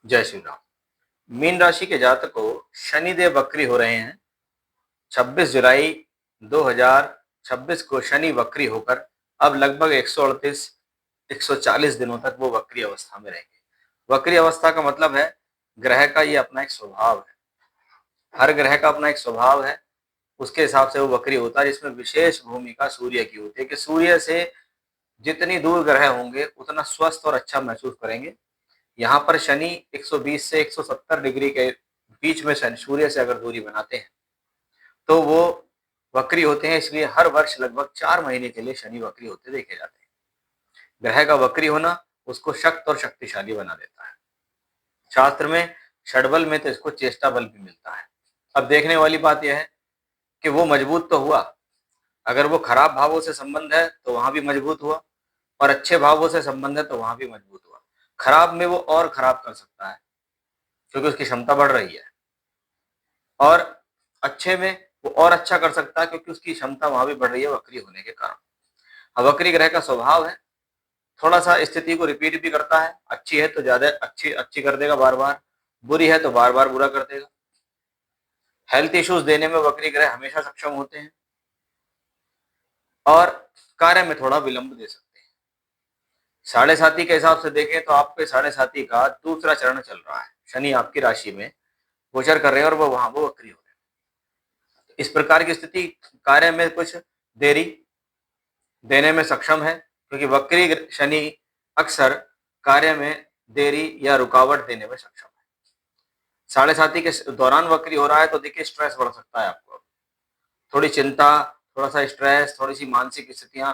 जय श्री राम। मीन राशि के जातकों, शनिदेव वक्री हो रहे हैं। 26 जुलाई 2026 को शनि वक्री होकर अब लगभग 138 140 दिनों तक वो वक्री अवस्था में रहेंगे। वक्री अवस्था का मतलब है ग्रह का ये अपना एक स्वभाव है। हर ग्रह का अपना एक स्वभाव है, उसके हिसाब से वो वक्री होता है, जिसमें विशेष भूमिका सूर्य की होती है कि सूर्य से जितनी दूर ग्रह होंगे उतना स्वस्थ और अच्छा महसूस करेंगे। यहाँ पर शनि 120 से 170 डिग्री के बीच में सूर्य से अगर दूरी बनाते हैं तो वो वक्री होते हैं। इसलिए हर वर्ष लगभग 4 महीने के लिए शनि वक्री होते देखे जाते हैं। ग्रह का वक्री होना उसको शक्त और शक्तिशाली बना देता है। शास्त्र में षडबल में तो इसको चेष्टा बल भी मिलता है। अब देखने वाली बात यह है कि वो मजबूत तो हुआ, अगर वो खराब भावों से संबंध है तो वहां भी मजबूत हुआ, और अच्छे भावों से संबंध है तो वहां भी मजबूत हुआ। खराब में वो और खराब कर सकता है क्योंकि उसकी क्षमता बढ़ रही है, और अच्छे में वो और अच्छा कर सकता है क्योंकि उसकी क्षमता वहां भी बढ़ रही है वक्री होने के कारण। अब वक्री ग्रह का स्वभाव है, थोड़ा सा स्थिति को रिपीट भी करता है। अच्छी है तो ज्यादा अच्छी अच्छी कर देगा बार बार, बुरी है तो बार बार बुरा कर देगा। हेल्थ इश्यूज देने में वक्री ग्रह हमेशा सक्षम होते हैं, और कार्य में थोड़ा विलंब दे सकते हैं। साढ़े साथी के हिसाब से देखें तो आपके साढ़े साथी का दूसरा चरण चल रहा है। शनि आपकी राशि में गोचर कर रहे हैं और वो वहां वो वक्री हो रहे हैं। इस प्रकार की स्थिति कार्य में कुछ देरी देने में सक्षम है, क्योंकि वक्री शनि अक्सर कार्य में देरी या रुकावट देने में सक्षम है। साढ़े साथी के दौरान वक्री हो रहा है तो देखिए स्ट्रेस बढ़ सकता है आपको, थोड़ी चिंता, थोड़ा सा स्ट्रेस, थोड़ी सी मानसिक स्थितियां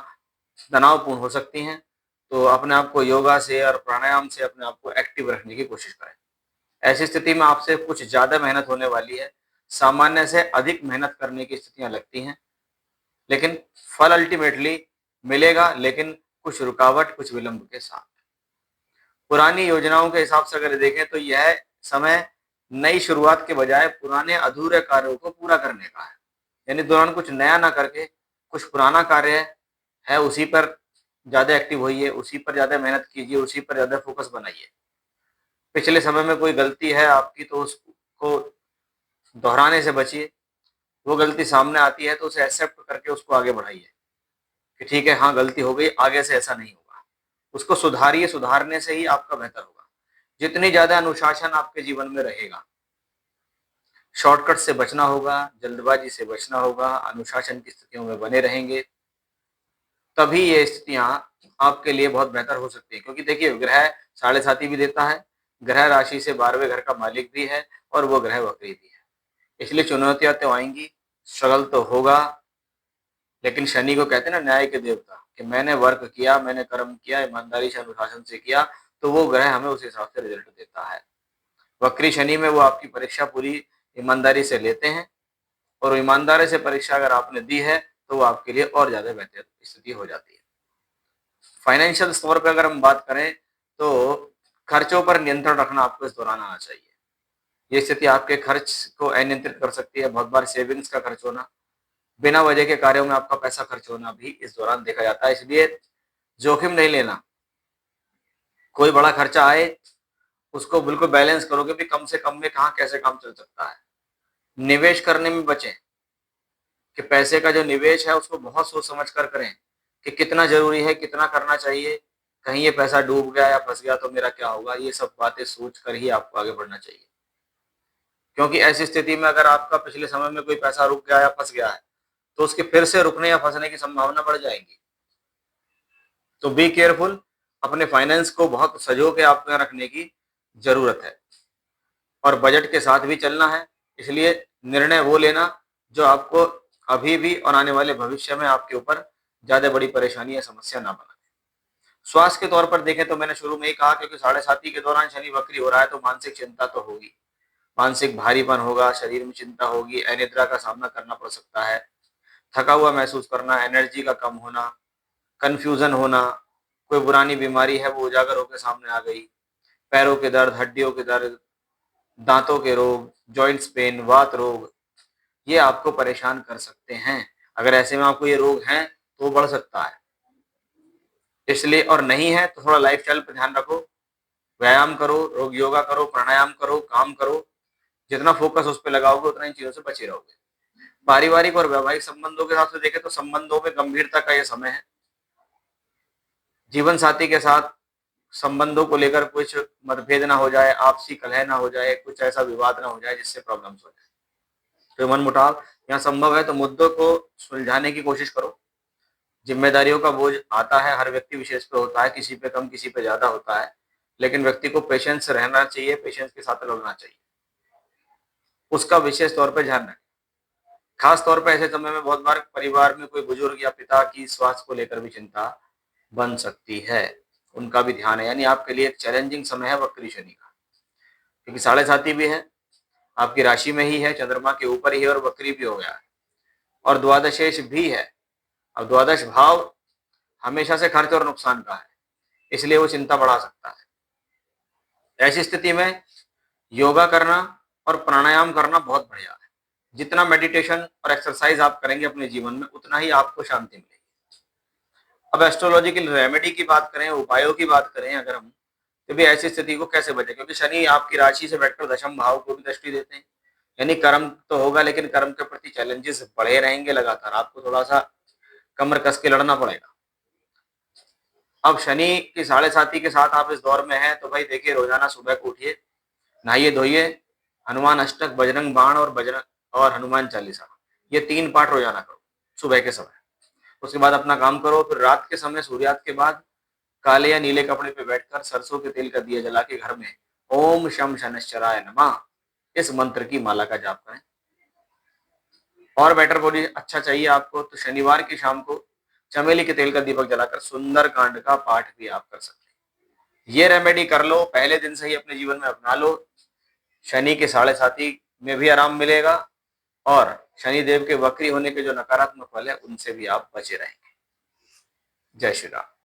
तनावपूर्ण हो सकती हैं। तो अपने आप को योगा से और प्राणायाम से अपने आप को एक्टिव रखने की कोशिश करें। ऐसी स्थिति में आपसे कुछ ज्यादा मेहनत होने वाली है, सामान्य से अधिक मेहनत करने की स्थितियां लगती हैं, लेकिन फल अल्टीमेटली मिलेगा, लेकिन कुछ रुकावट, कुछ विलंब के साथ। पुरानी योजनाओं के हिसाब से अगर देखें तो यह समय नई शुरुआत के बजाय पुराने अधूरे कार्यों को पूरा करने का है। यानी दौरान कुछ नया ना करके कुछ पुराना कार्य है उसी पर ज्यादा एक्टिव होइए, उसी पर ज्यादा मेहनत कीजिए, उसी पर ज्यादा फोकस बनाइए। पिछले समय में कोई गलती है आपकी तो उसको दोहराने से बचिए। वो गलती सामने आती है तो उसे एक्सेप्ट करके उसको आगे बढ़ाइए कि ठीक है, हाँ गलती हो गई, आगे से ऐसा नहीं होगा। उसको सुधारिए, सुधारने से ही आपका बेहतर होगा। जितनी ज्यादा अनुशासन आपके जीवन में रहेगा, शॉर्टकट से बचना होगा, जल्दबाजी से बचना होगा, अनुशासन की स्थितियों में बने रहेंगे, तभी ये स्थितियां आपके लिए बहुत बेहतर हो सकती है। क्योंकि देखिए ग्रह साढ़े साथी भी देता है, ग्रह राशि से 12वें घर का मालिक भी है, और वो ग्रह वक्री भी है। इसलिए चुनौतियां तो आएंगी, स्ट्रगल तो होगा, लेकिन शनि को कहते हैं ना न्याय के देवता, कि मैंने वर्क किया, मैंने कर्म किया, ईमानदारी से अनुशासन से किया, तो वो ग्रह हमें उस हिसाब से रिजल्ट देता है। वक्री शनि में वो आपकी परीक्षा पूरी ईमानदारी से लेते हैं, और ईमानदारी से परीक्षा अगर आपने दी है तो वो आपके लिए और ज्यादा बेहतर स्थिति हो जाती है। फाइनेंशियल तौर पर अगर हम बात करें तो खर्चों पर नियंत्रण रखना आपको इस दौरान आना चाहिए। ये स्थिति आपके खर्च को अनियंत्रित कर सकती है। बहुत बार सेविंग्स का खर्च होना, बिना वजह के कार्यों में आपका पैसा खर्च होना भी इस दौरान देखा जाता है। इसलिए जोखिम नहीं लेना। कोई बड़ा खर्चा आए उसको बिल्कुल बैलेंस करो कि भी कम से कम में कहाँ कैसे काम चल सकता है। निवेश करने में बचें, कि पैसे का जो निवेश है उसको बहुत सोच समझ कर करें कि कितना जरूरी है, कितना करना चाहिए, कहीं ये पैसा डूब गया या फंस गया तो मेरा क्या होगा। ये सब बातें सोच कर ही आपको आगे बढ़ना चाहिए। क्योंकि ऐसी स्थिति में अगर आपका पिछले समय में कोई पैसा रुक गया या फंस गया है तो उसके फिर से रुकने या फंसने की संभावना बढ़ जाएगी। तो बी केयरफुल, अपने फाइनेंस को बहुत सजो के आपको रखने की जरूरत है, और बजट के साथ भी चलना है। इसलिए निर्णय वो लेना जो आपको अभी भी और आने वाले भविष्य में आपके ऊपर ज्यादा बड़ी परेशानी या समस्या ना बना। स्वास्थ्य के तौर पर देखें तो मैंने शुरू में ही कहा, क्योंकि साढ़े साथी के दौरान शनि वक्री हो रहा है तो मानसिक चिंता तो होगी, मानसिक भारीपन होगा, शरीर में चिंता होगी, अनिद्रा का सामना करना पड़ सकता है, थका हुआ महसूस करना, एनर्जी का कम होना, कंफ्यूजन होना, कोई पुरानी बीमारी है वो उजागर होकर सामने आ गई, पैरों के दर्द, हड्डियों के दर्द, दांतों के रोग, जॉइंट्स पेन, वात रोग, ये आपको परेशान कर सकते हैं। अगर ऐसे में आपको ये रोग हैं तो बढ़ सकता है। इसलिए, और नहीं है तो थोड़ा लाइफस्टाइल पर ध्यान रखो, व्यायाम करो, योगा करो, प्राणायाम करो, काम करो। जितना फोकस उस पर लगाओगे उतना इन चीजों से बचे रहोगे। पारिवारिक और वैवाहिक संबंधों के हिसाब से देखें तो संबंधों में गंभीरता का यह समय है। जीवन साथी के साथ संबंधों को लेकर कुछ मतभेद ना हो जाए, आपसी कलह ना हो जाए, कुछ ऐसा विवाद ना हो जाए जिससे प्रॉब्लम्स हो जाए। तो मन मुटाव यहाँ संभव है तो मुद्दों को सुलझाने की कोशिश करो। जिम्मेदारियों का बोझ आता है, हर व्यक्ति विशेष पे होता है, किसी पे कम किसी पे ज्यादा होता है, लेकिन व्यक्ति को पेशेंस रहना चाहिए, पेशेंस के साथ लड़ना चाहिए, उसका विशेष तौर पर ध्यान रखें। खास तौर पर ऐसे समय में बहुत बार परिवार में कोई बुजुर्ग या पिता की स्वास्थ्य को लेकर भी चिंता बन सकती है, उनका भी ध्यान है। यानी आपके लिए एक चैलेंजिंग समय है वक्री शनि का, क्योंकि साढ़े साथी भी है, आपकी राशि में ही है, चंद्रमा के ऊपर ही है और वक्री भी हो गया है, और द्वादशेश भी है। अब द्वादश भाव हमेशा से खर्च और नुकसान का है, इसलिए वो चिंता बढ़ा सकता है। ऐसी स्थिति में योगा करना और प्राणायाम करना बहुत बढ़िया है। जितना मेडिटेशन और एक्सरसाइज आप करेंगे अपने जीवन में, उतना ही आपको शांति मिलेगी। अब एस्ट्रोलॉजिकल रेमेडी की बात करें, उपायों की बात करें अगर हम, तो भी ऐसी स्थिति को कैसे बचे, क्योंकि शनि आपकी राशि से बैठकर दशम भाव को भी दृष्टि देते हैं। यानी कर्म तो होगा, लेकिन कर्म के प्रति चैलेंजेस बढ़े रहेंगे लगातार, आपको थोड़ा सा कमर कस के लड़ना पड़ेगा। अब शनि की साढ़े साथी के साथ आप इस दौर में हैं, तो भाई देखिए, रोजाना सुबह को उठिए, नहाइए धोइए, हनुमान अष्टक, बजरंग बाण और हनुमान चालीसा, ये 3 पाठ रोजाना करो सुबह के समय। उसके बाद अपना काम करो, फिर रात के समय सूर्यास्त के बाद काले या नीले कपड़े पे बैठकर सरसों के तेल का दिया जला के घर में ओम शम शनश्चराय नमः इस मंत्र की माला का जाप करें। और बेटर बॉडी अच्छा चाहिए आपको, तो शनिवार की शाम को चमेली के तेल का दीपक जलाकर सुंदर कांड का पाठ भी आप कर सकते हैं। ये रेमेडी कर लो, पहले दिन से ही अपने जीवन में अपना लो, शनि के साढ़े साथी में भी आराम मिलेगा, और शनि देव के वक्री होने के जो नकारात्मक फल है उनसे भी आप बचे रहेंगे। जय श्री राम।